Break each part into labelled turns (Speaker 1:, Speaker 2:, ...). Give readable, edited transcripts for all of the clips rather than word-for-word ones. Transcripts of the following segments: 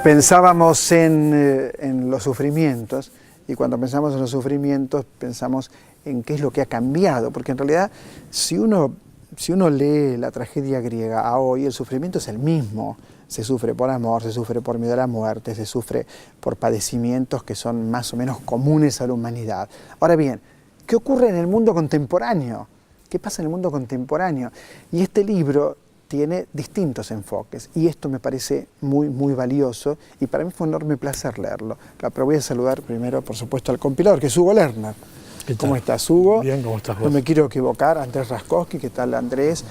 Speaker 1: Pensábamos en los sufrimientos, y cuando pensamos en los sufrimientos pensamos en qué es lo que ha cambiado, porque en realidad si uno lee la tragedia griega a hoy, el sufrimiento es el mismo. Se sufre por amor, se sufre por miedo a la muerte, se sufre por padecimientos que son más o menos comunes a la humanidad. Ahora bien, ¿qué ocurre en el mundo contemporáneo? ¿Qué pasa en el mundo contemporáneo? Y este libro tiene distintos enfoques, y esto me parece muy, muy valioso, y para mí fue un enorme placer leerlo. Pero voy a saludar primero, por supuesto, al compilador, que es Hugo Lerner. ¿Cómo estás, Hugo?
Speaker 2: Bien, ¿cómo estás vos?
Speaker 1: No me quiero equivocar, Andrés Raskowski, ¿qué tal, Andrés?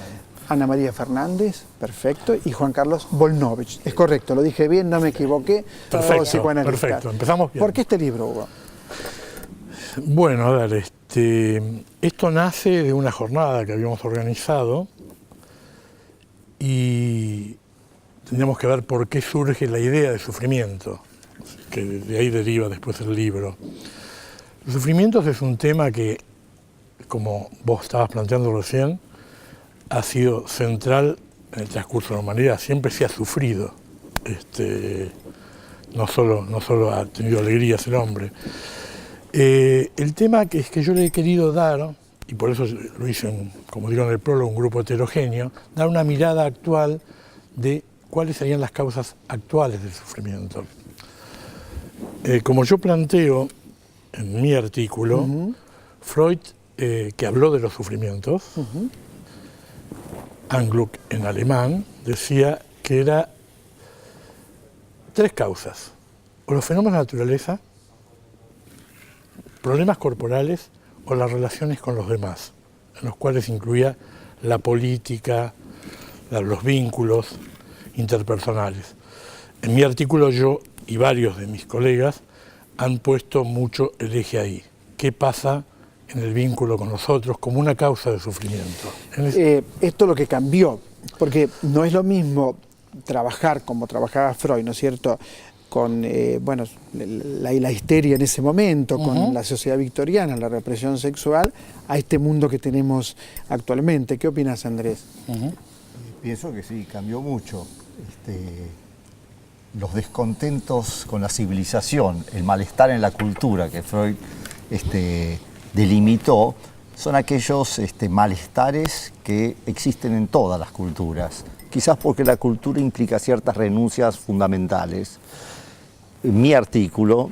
Speaker 1: Ana María Fernández, perfecto, y Juan Carlos Volnovich. Es correcto, lo dije bien, no me equivoqué.
Speaker 2: Perfecto, empezamos bien.
Speaker 1: ¿Por qué este libro, Hugo?
Speaker 2: Bueno, a ver, esto nace de una jornada que habíamos organizado y tendríamos que ver por qué surge la idea de sufrimiento, que de ahí deriva después el libro. Los sufrimientos es un tema que, como vos estabas planteando recién, ha sido central en el transcurso de la humanidad. Siempre se ha sufrido, no solo ha tenido alegrías el hombre. El tema que yo le he querido dar, y por eso lo hice, como digo en el prólogo, un grupo heterogéneo, dar una mirada actual de cuáles serían las causas actuales del sufrimiento. Como yo planteo en mi artículo, Freud, que habló de los sufrimientos, Angluk en alemán, decía que era tres causas: o los fenómenos de la naturaleza, problemas corporales o las relaciones con los demás, en los cuales incluía la política, los vínculos interpersonales. En mi artículo yo y varios de mis colegas han puesto mucho el eje ahí. ¿Qué pasa en el vínculo con los otros como una causa de sufrimiento?
Speaker 1: Esto es lo que cambió, porque no es lo mismo trabajar como trabajaba Freud, ¿no es cierto?, con la histeria en ese momento, con la sociedad victoriana, la represión sexual, a este mundo que tenemos actualmente. ¿Qué opinas, Andrés?
Speaker 3: Pienso que sí, cambió mucho. Los descontentos con la civilización, el malestar en la cultura que Freud delimitó, son aquellos malestares que existen en todas las culturas. Quizás porque la cultura implica ciertas renuncias fundamentales. En mi artículo,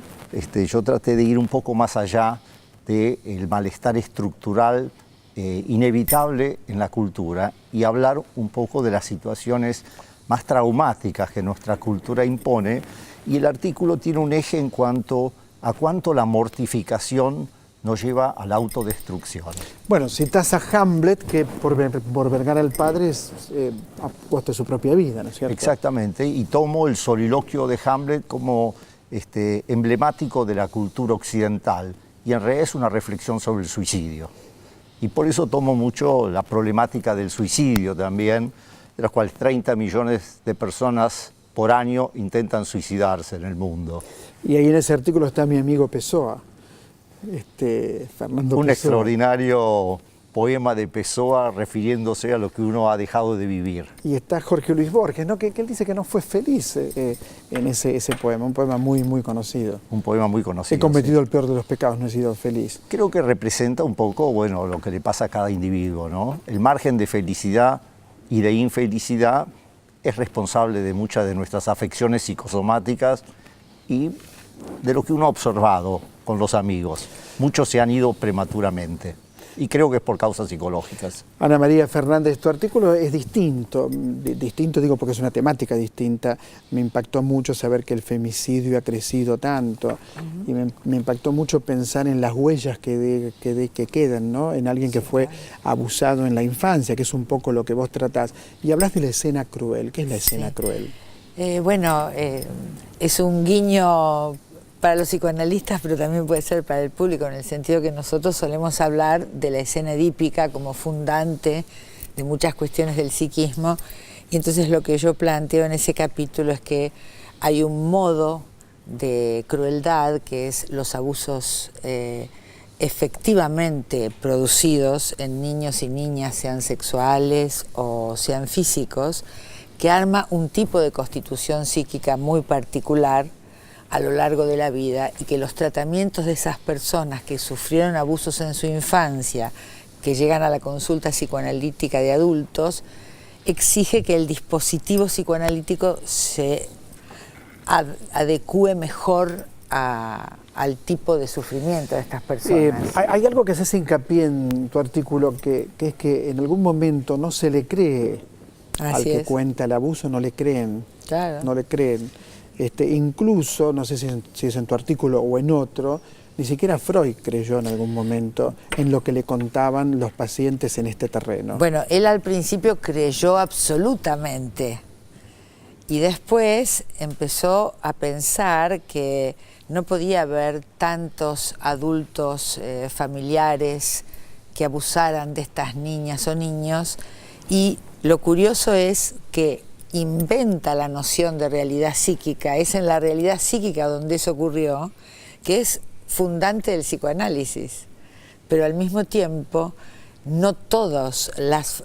Speaker 3: yo traté de ir un poco más allá del malestar estructural inevitable en la cultura y hablar un poco de las situaciones más traumáticas que nuestra cultura impone, y el artículo tiene un eje en cuanto a cuánto la mortificación nos lleva a la autodestrucción.
Speaker 1: Bueno, citas a Hamlet, que por vengar al padre ha puesto su propia vida, ¿no es cierto?
Speaker 3: Exactamente, y tomo el soliloquio de Hamlet como emblemático de la cultura occidental, y en realidad es una reflexión sobre el suicidio. Y por eso tomo mucho la problemática del suicidio también, de las cuales 30 millones de personas por año intentan suicidarse en el mundo.
Speaker 1: Y ahí en ese artículo está mi amigo Pessoa, Fernando Pessoa.
Speaker 3: Un extraordinario poema de Pessoa refiriéndose a lo que uno ha dejado de vivir.
Speaker 1: Y está Jorge Luis Borges, ¿no? que él dice que no fue feliz en ese poema, un poema muy, muy conocido.
Speaker 3: Un poema muy conocido.
Speaker 1: He cometido el peor de los pecados, no he sido feliz.
Speaker 3: Creo que representa un poco, lo que le pasa a cada individuo, ¿no? El margen de felicidad y de infelicidad es responsable de muchas de nuestras afecciones psicosomáticas y de lo que uno ha observado con los amigos. Muchos se han ido prematuramente y creo que es por causas psicológicas.
Speaker 1: Ana María Fernández, tu artículo es distinto, digo porque es una temática distinta. Me impactó mucho saber que el femicidio ha crecido tanto y me impactó mucho pensar en las huellas que quedan, ¿no? En alguien que fue abusado en la infancia, que es un poco lo que vos tratás. Y hablas de la escena cruel. ¿Qué es la escena cruel?
Speaker 4: Es un guiño para los psicoanalistas, pero también puede ser para el público, en el sentido que nosotros solemos hablar de la escena edípica como fundante de muchas cuestiones del psiquismo, y entonces lo que yo planteo en ese capítulo es que hay un modo de crueldad que es los abusos efectivamente producidos en niños y niñas, sean sexuales o sean físicos, que arma un tipo de constitución psíquica muy particular a lo largo de la vida, y que los tratamientos de esas personas que sufrieron abusos en su infancia, que llegan a la consulta psicoanalítica de adultos, exige que el dispositivo psicoanalítico se adecúe mejor al tipo de sufrimiento de estas personas.
Speaker 1: Hay algo que se hace hincapié en tu artículo, que es que en algún momento no se le cree al que cuenta el abuso, no le creen.
Speaker 4: Claro.
Speaker 1: No le creen. Incluso, no sé si es en tu artículo o en otro, ni siquiera Freud creyó en algún momento en lo que le contaban los pacientes en este terreno.
Speaker 4: Bueno, él al principio creyó absolutamente, y después empezó a pensar que no podía haber tantos adultos familiares que abusaran de estas niñas o niños, y lo curioso es que inventa la noción de realidad psíquica. Es en la realidad psíquica donde eso ocurrió, que es fundante del psicoanálisis, pero al mismo tiempo no todas las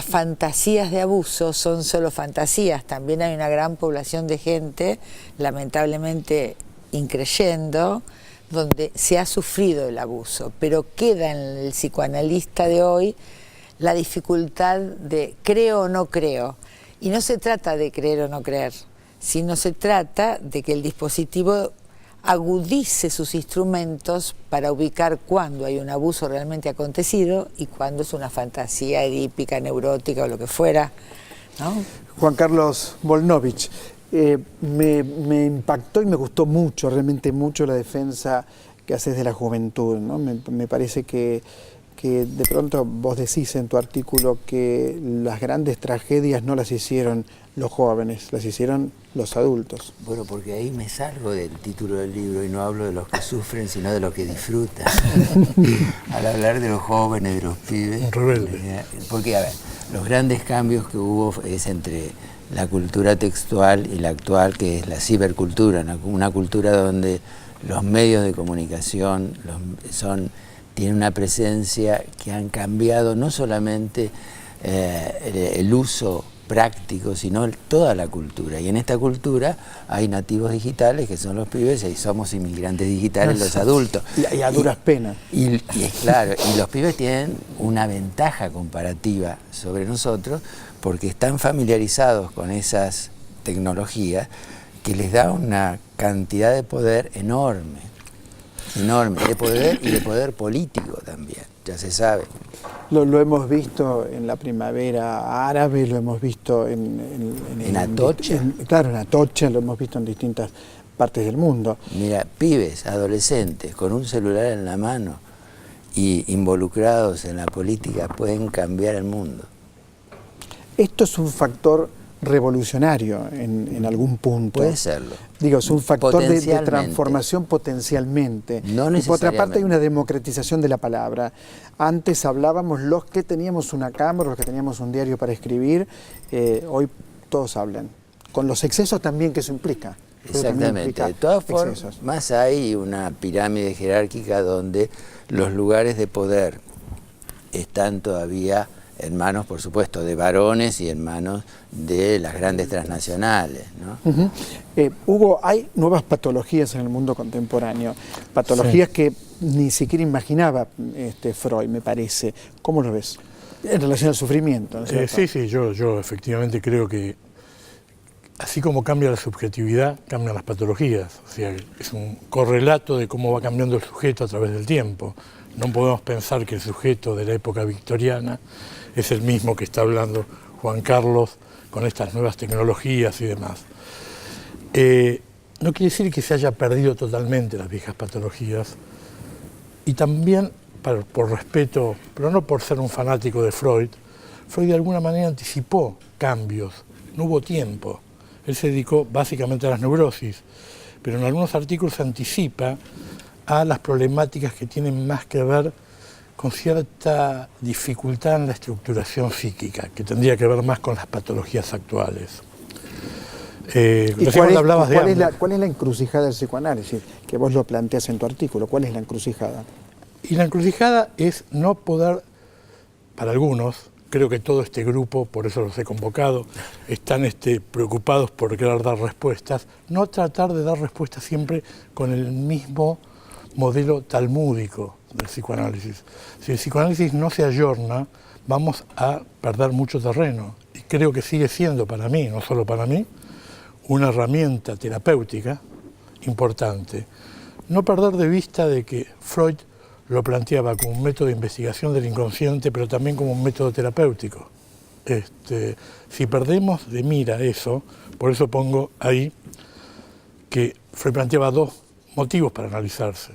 Speaker 4: fantasías de abuso son solo fantasías. También hay una gran población de gente, lamentablemente increyendo, donde se ha sufrido el abuso, pero queda en el psicoanalista de hoy la dificultad de creo o no creo. Y no se trata de creer o no creer, sino se trata de que el dispositivo agudice sus instrumentos para ubicar cuándo hay un abuso realmente acontecido y cuándo es una fantasía edípica, neurótica o lo que fuera, ¿no?
Speaker 1: Juan Carlos Volnovich, me impactó y me gustó mucho, realmente mucho, la defensa que haces de la juventud, ¿no? Me parece que de pronto vos decís en tu artículo que las grandes tragedias no las hicieron los jóvenes, las hicieron los adultos.
Speaker 5: Bueno, porque ahí me salgo del título del libro y no hablo de los que sufren, sino de los que disfrutan. Al hablar de los jóvenes, de los pibes.
Speaker 2: Rebelde.
Speaker 5: Porque, a ver, los grandes cambios que hubo es entre la cultura textual y la actual, que es la cibercultura, una cultura donde los medios de comunicación tienen una presencia que han cambiado no solamente el uso práctico, sino toda la cultura. Y en esta cultura hay nativos digitales, que son los pibes, y somos inmigrantes digitales los adultos.
Speaker 1: Y a duras penas.
Speaker 5: Y es claro, y los pibes tienen una ventaja comparativa sobre nosotros, porque están familiarizados con esas tecnologías que les da una cantidad de poder enorme, de poder y de poder político también, ya se sabe.
Speaker 1: Lo hemos visto en la primavera árabe, lo hemos visto en
Speaker 5: Atocha.
Speaker 1: Claro, en Atocha, lo hemos visto en distintas partes del mundo.
Speaker 5: Mira, pibes, adolescentes, con un celular en la mano y involucrados en la política pueden cambiar el mundo.
Speaker 1: Esto es un factor revolucionario en algún punto.
Speaker 5: Puede serlo.
Speaker 1: Digo, es un factor de transformación potencialmente.
Speaker 5: No
Speaker 1: y por otra parte hay
Speaker 5: necesariamente.
Speaker 1: una democratización de la palabra. Antes hablábamos los que teníamos una cámara, los que teníamos un diario para escribir, hoy todos hablan. Con los excesos también que eso implica.
Speaker 5: Exactamente. De todas formas, más hay una pirámide jerárquica donde los lugares de poder están todavía en manos, por supuesto, de varones y en manos de las grandes transnacionales, ¿no?
Speaker 1: Hugo, hay nuevas patologías en el mundo contemporáneo, patologías que ni siquiera imaginaba Freud, me parece. ¿Cómo lo ves? En relación al sufrimiento, ¿no es cierto?
Speaker 2: Sí, yo efectivamente creo que así como cambia la subjetividad, cambian las patologías. O sea, es un correlato de cómo va cambiando el sujeto a través del tiempo. No podemos pensar que el sujeto de la época victoriana es el mismo que está hablando Juan Carlos con estas nuevas tecnologías y demás. No quiere decir que se haya perdido totalmente las viejas patologías, y también por respeto, pero no por ser un fanático de Freud de alguna manera anticipó cambios, no hubo tiempo. Él se dedicó básicamente a las neurosis, pero en algunos artículos se anticipa a las problemáticas que tienen más que ver con cierta dificultad en la estructuración psíquica, que tendría que ver más con las patologías actuales.
Speaker 1: ¿Y cuál es la encrucijada del psicoanálisis? Que vos lo planteas en tu artículo. ¿Cuál es la encrucijada?
Speaker 2: Y la encrucijada es no poder, para algunos, creo que todo este grupo, por eso los he convocado, están preocupados por querer dar respuestas, no tratar de dar respuestas siempre con el mismo modelo talmúdico del psicoanálisis. Si el psicoanálisis no se ayorna, vamos a perder mucho terreno. Y creo que sigue siendo para mí, no solo para mí, una herramienta terapéutica importante. No perder de vista de que Freud lo planteaba como un método de investigación del inconsciente, pero también como un método terapéutico. Si perdemos de mira eso, por eso pongo ahí que Freud planteaba dos motivos para analizarse,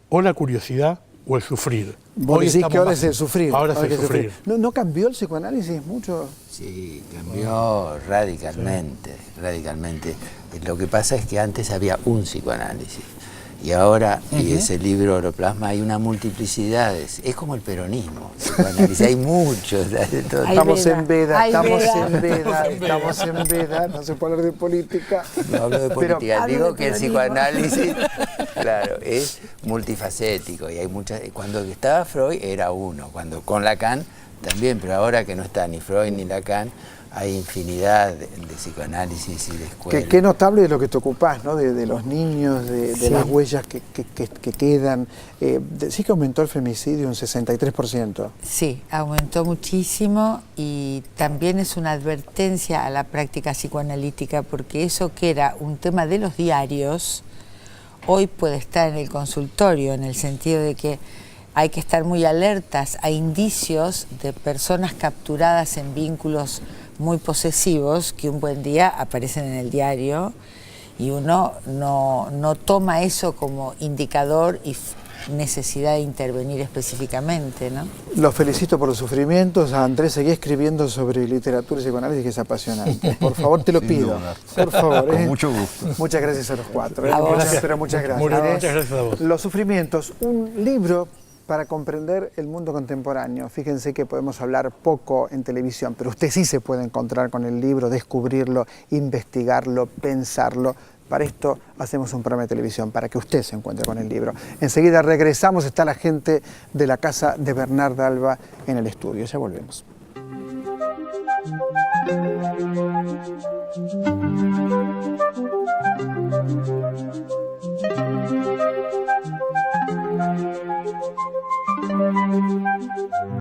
Speaker 2: o la curiosidad o el sufrir.
Speaker 1: Vos decís que ahora es el sufrir.
Speaker 2: Ahora es el sufrir.
Speaker 1: ¿No cambió el psicoanálisis mucho?
Speaker 5: Sí, cambió radicalmente, radicalmente. Lo que pasa es que antes había un psicoanálisis y ahora, y ese libro lo plasma, hay una multiplicidad. Es como el peronismo, psicoanálisis, hay muchos.
Speaker 1: Estamos en veda, estamos en veda, no se puede hablar de política.
Speaker 5: No hablo de política, digo que el psicoanálisis, claro, es multifacético y hay muchas. Cuando estaba Freud era uno, cuando con Lacan también, pero ahora que no está ni Freud ni Lacan, hay infinidad de psicoanálisis y de escuelas.
Speaker 1: Qué notable de lo que te ocupás, ¿no? De los niños, de las huellas que quedan. Sí que aumentó el femicidio un 63%.
Speaker 4: Sí, aumentó muchísimo y también es una advertencia a la práctica psicoanalítica, porque eso que era un tema de los diarios, hoy puede estar en el consultorio, en el sentido de que hay que estar muy alertas a indicios de personas capturadas en vínculos muy posesivos que un buen día aparecen en el diario y uno no toma eso como indicador y necesidad de intervenir específicamente, ¿no?
Speaker 1: Los felicito por los sufrimientos. A Andrés, seguí escribiendo sobre literatura y psicoanálisis, que es apasionante. Por favor, te lo pido. Por favor.
Speaker 3: Con mucho gusto.
Speaker 1: Muchas gracias a los cuatro.
Speaker 2: Gracias.
Speaker 1: Muchas gracias.
Speaker 2: Muchas gracias a vos.
Speaker 1: Los sufrimientos, un libro para comprender el mundo contemporáneo. Fíjense que podemos hablar poco en televisión, pero usted sí se puede encontrar con el libro, descubrirlo, investigarlo, pensarlo. Para esto hacemos un programa de televisión, para que usted se encuentre con el libro. Enseguida regresamos, está la gente de la casa de Bernarda Alba en el estudio. Ya volvemos.